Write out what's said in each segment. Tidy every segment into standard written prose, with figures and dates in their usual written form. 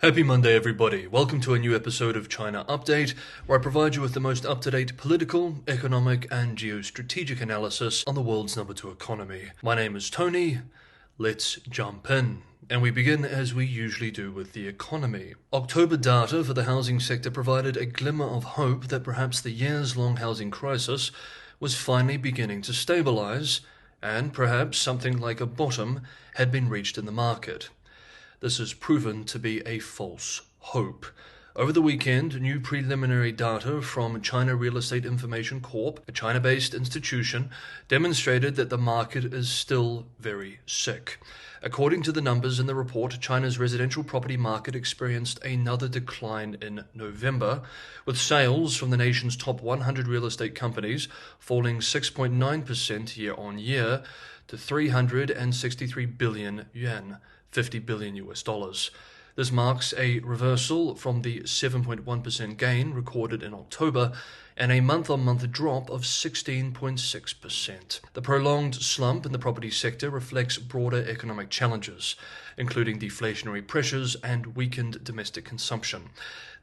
Happy Monday, everybody. Welcome to a new episode of China Update, where I provide you with the most up-to-date political, economic, and geostrategic analysis on the world's #2 economy. My name is Tony. Let's jump in. And we begin as we usually do with the economy. October data for the housing sector provided a glimmer of hope that perhaps the years-long housing crisis was finally beginning to stabilize, and perhaps something like a bottom had been reached in the market. This has proven to be a false hope. Over the weekend, new preliminary data from China Real Estate Information Corp, a China-based institution, demonstrated that the market is still very sick. According to the numbers in the report, China's residential property market experienced another decline in November, with sales from the nation's top 100 real estate companies falling 6.9% year-on-year to 363 billion yuan. $50 billion US. This marks a reversal from the 7.1% gain recorded in October and a month-on-month drop of 16.6%. The prolonged slump in the property sector reflects broader economic challenges, including deflationary pressures and weakened domestic consumption.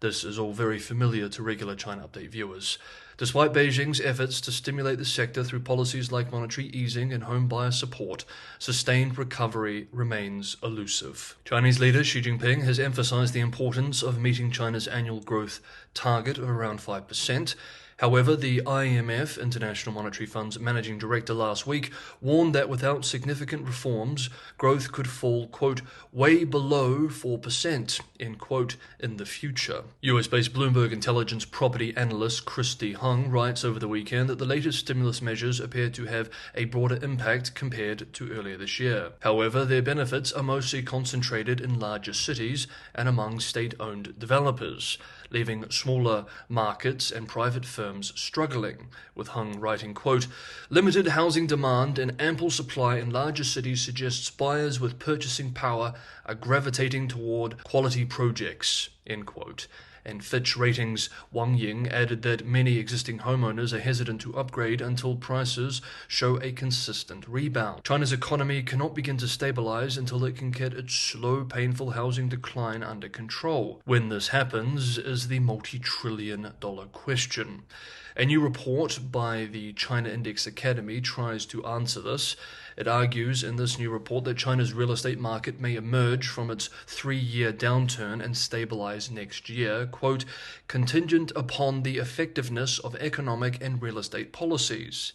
This is all very familiar to regular China Update viewers. Despite Beijing's efforts to stimulate the sector through policies like monetary easing and home buyer support, sustained recovery remains elusive. Chinese leader Xi Jinping has emphasized the importance of meeting China's annual growth target of around 5%. However, the IMF, International Monetary Fund's managing director, last week warned that without significant reforms, growth could fall, quote, way below 4%, end quote, in the future. US-based Bloomberg intelligence property analyst Christy Hung writes over the weekend that the latest stimulus measures appear to have a broader impact compared to earlier this year. However, their benefits are mostly concentrated in larger cities and among state-owned developers, leaving smaller markets and private firms struggling, with Hung writing, quote, limited housing demand and ample supply in larger cities suggests buyers with purchasing power are gravitating toward quality projects, end quote. And Fitch Ratings' Wang Ying added that many existing homeowners are hesitant to upgrade until prices show a consistent rebound. China's economy cannot begin to stabilize until it can get its slow, painful housing decline under control. When this happens is the multi-trillion-dollar question. A new report by the China Index Academy tries to answer this. It argues in this new report that China's real estate market may emerge from its 3-year downturn and stabilize next year, quote, contingent upon the effectiveness of economic and real estate policies,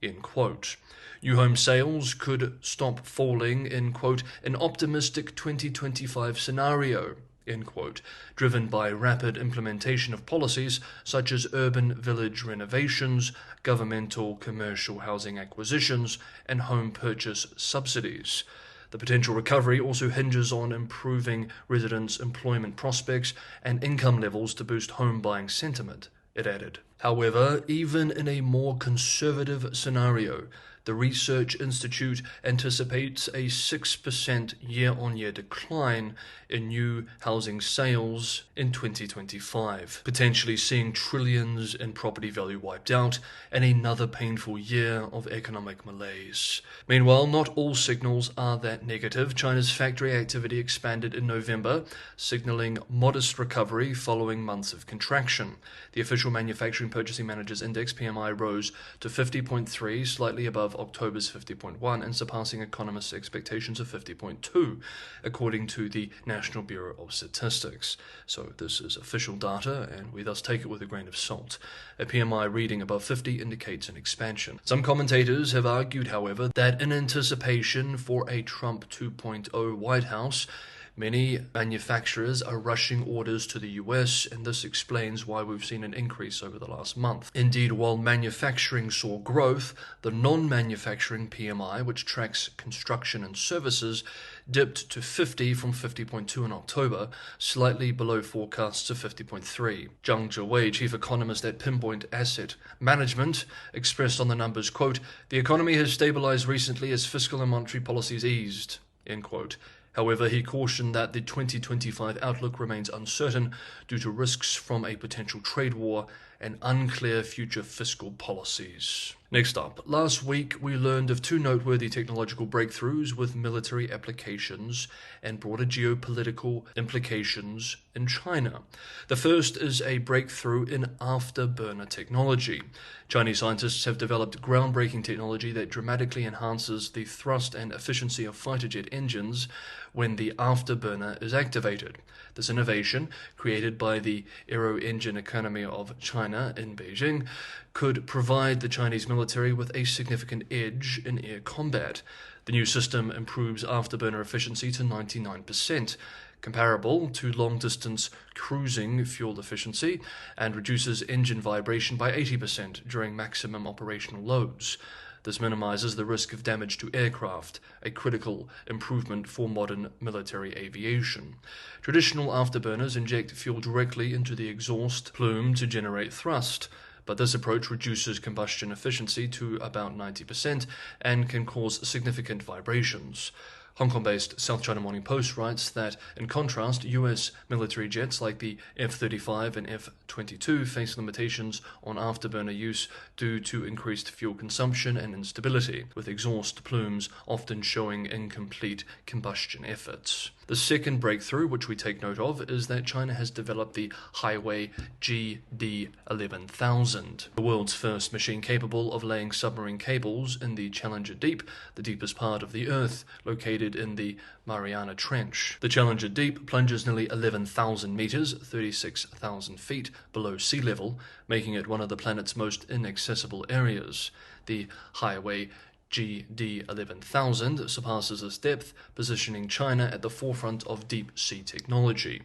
end quote. New home sales could stop falling in, quote, an optimistic 2025 scenario, end quote, driven by rapid implementation of policies such as urban village renovations, governmental commercial housing acquisitions, and home purchase subsidies. The potential recovery also hinges on improving residents' employment prospects and income levels to boost home buying sentiment, it added. However, even in a more conservative scenario, the Research Institute anticipates a 6% year-on-year decline in new housing sales in 2025, potentially seeing trillions in property value wiped out and another painful year of economic malaise. Meanwhile, not all signals are that negative. China's factory activity expanded in November, signaling modest recovery following months of contraction. The official Manufacturing Purchasing Managers Index, PMI, rose to 50.3, slightly above October's 50.1 and surpassing economists' expectations of 50.2, according to the National Bureau of Statistics. So this is official data, and we thus take it with a grain of salt. A PMI reading above 50 indicates an expansion. Some commentators have argued, however, that in anticipation for a Trump 2.0 White House, many manufacturers are rushing orders to the US, and this explains why we've seen an increase over the last month. Indeed, while manufacturing saw growth, the non-manufacturing PMI, which tracks construction and services, dipped to 50 from 50.2 in October, slightly below forecasts of 50.3. Zhang Zhiwei, chief economist at Pinpoint Asset Management, expressed on the numbers, quote, the economy has stabilized recently as fiscal and monetary policies eased, end quote. However, he cautioned that the 2025 outlook remains uncertain due to risks from a potential trade war and unclear future fiscal policies. Next up, last week we learned of two noteworthy technological breakthroughs with military applications and broader geopolitical implications in China. The first is a breakthrough in afterburner technology. Chinese scientists have developed groundbreaking technology that dramatically enhances the thrust and efficiency of fighter jet engines when the afterburner is activated. This innovation, created by the Aero Engine Economy of China in Beijing, could provide the Chinese military with a significant edge in air combat. The new system improves afterburner efficiency to 99%, comparable to long-distance cruising fuel efficiency, and reduces engine vibration by 80% during maximum operational loads. This minimizes the risk of damage to aircraft, a critical improvement for modern military aviation. Traditional afterburners inject fuel directly into the exhaust plume to generate thrust, but this approach reduces combustion efficiency to about 90% and can cause significant vibrations. Hong Kong-based South China Morning Post writes that, in contrast, US military jets like the F-35 and F-22 face limitations on afterburner use due to increased fuel consumption and instability, with exhaust plumes often showing incomplete combustion efforts. The second breakthrough, which we take note of, is that China has developed the Highway GD-11000, the world's first machine capable of laying submarine cables in the Challenger Deep, the deepest part of the Earth, located in the Mariana Trench. The Challenger Deep plunges nearly 11,000 meters, 36,000 feet below sea level, making it one of the planet's most inaccessible areas. The Highway GD-11000 surpasses this depth, positioning China at the forefront of deep-sea technology.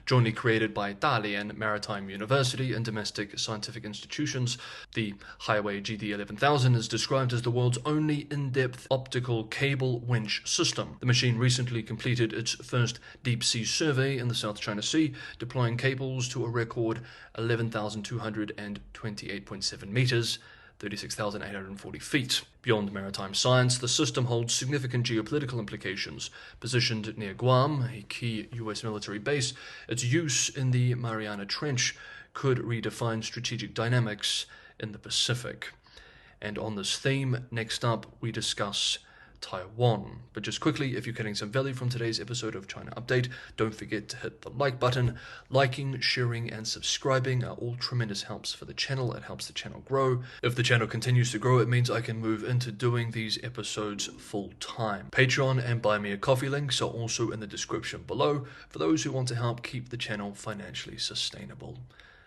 Jointly created by Dalian Maritime University and domestic scientific institutions, the Highway GD-11000 is described as the world's only in-depth optical cable winch system. The machine recently completed its first deep-sea survey in the South China Sea, deploying cables to a record 11,228.7 meters, 36,840 feet. Beyond maritime science, the system holds significant geopolitical implications. Positioned near Guam, a key US military base, its use in the Mariana Trench could redefine strategic dynamics in the Pacific. And on this theme, next up, we discuss Taiwan. But just quickly, if you're getting some value from today's episode of China Update, don't forget to hit the like button. Liking, sharing, and subscribing are all tremendous helps for the channel. It helps the channel grow. If the channel continues to grow, it means I can move into doing these episodes full time. Patreon and Buy Me a Coffee links are also in the description below for those who want to help keep the channel financially sustainable.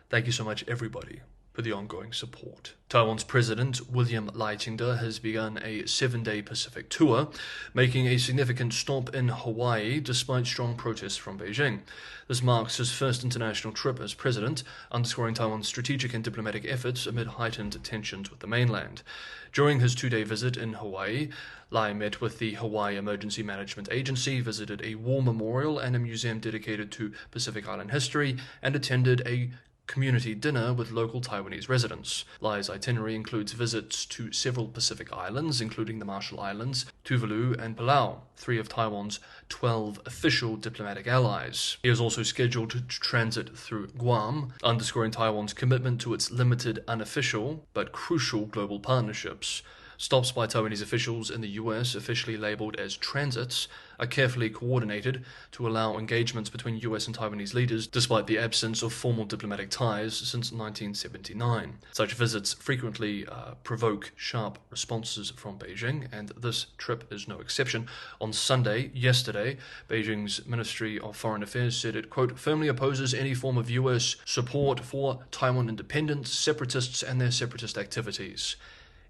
Thank you so much, everybody, for the ongoing support. Taiwan's President William Ching has begun a 7-day Pacific tour, making a significant stop in Hawaii despite strong protests from Beijing. This marks his first international trip as president, underscoring Taiwan's strategic and diplomatic efforts amid heightened tensions with the mainland. During his 2-day visit in Hawaii, Lai met with the Hawaii Emergency Management Agency, visited a war memorial and a museum dedicated to Pacific Island history, and attended a community dinner with local Taiwanese residents. Lai's itinerary includes visits to several Pacific islands, including the Marshall Islands, Tuvalu, and Palau, 3 of Taiwan's 12 official diplomatic allies. He is also scheduled to transit through Guam, underscoring Taiwan's commitment to its limited, unofficial, but crucial global partnerships. Stops by Taiwanese officials in the US, officially labeled as transits, are carefully coordinated to allow engagements between US and Taiwanese leaders despite the absence of formal diplomatic ties since 1979. Such visits frequently provoke sharp responses from Beijing, and this trip is no exception. On Sunday, yesterday, Beijing's Ministry of Foreign Affairs said it, quote, firmly opposes any form of US support for Taiwan independence, separatists, and their separatist activities,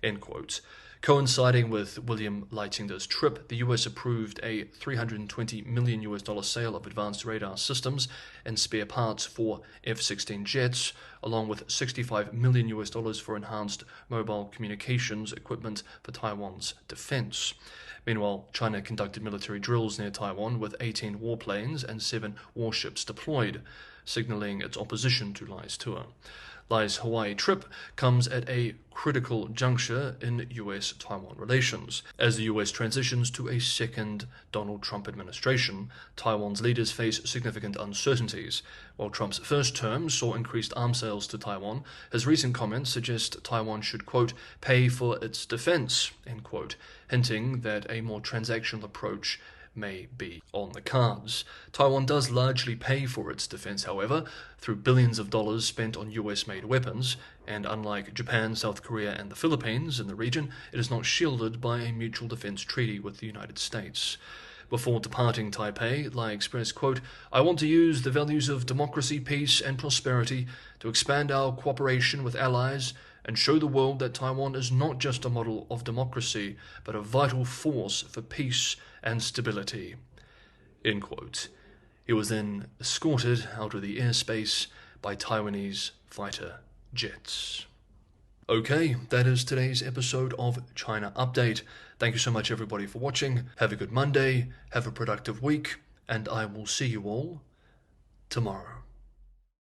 end quote. Coinciding with William Ching's trip, the US approved a $320 million sale of advanced radar systems and spare parts for F-16 jets, along with $65 million for enhanced mobile communications equipment for Taiwan's defense. Meanwhile, China conducted military drills near Taiwan with 18 warplanes and 7 warships deployed. signalling its opposition to Lai's tour. Lai's Hawaii trip comes at a critical juncture in US-Taiwan relations. As the US transitions to a second Donald Trump administration, Taiwan's leaders face significant uncertainties. While Trump's first term saw increased arms sales to Taiwan, his recent comments suggest Taiwan should, quote, pay for its defense, end quote, hinting that a more transactional approach may be on the cards. Taiwan does largely pay for its defense, however, through billions of dollars spent on US-made weapons, and unlike Japan, South Korea, and the Philippines in the region, it is not shielded by a mutual defense treaty with the United States. Before departing Taipei, Lai expressed, quote, I want to use the values of democracy, peace, and prosperity to expand our cooperation with allies and show the world that Taiwan is not just a model of democracy, but a vital force for peace and stability. End quote. He was then escorted out of the airspace by Taiwanese fighter jets. Okay, that is today's episode of China Update. Thank you so much, everybody, for watching. Have a good Monday, have a productive week, and I will see you all tomorrow.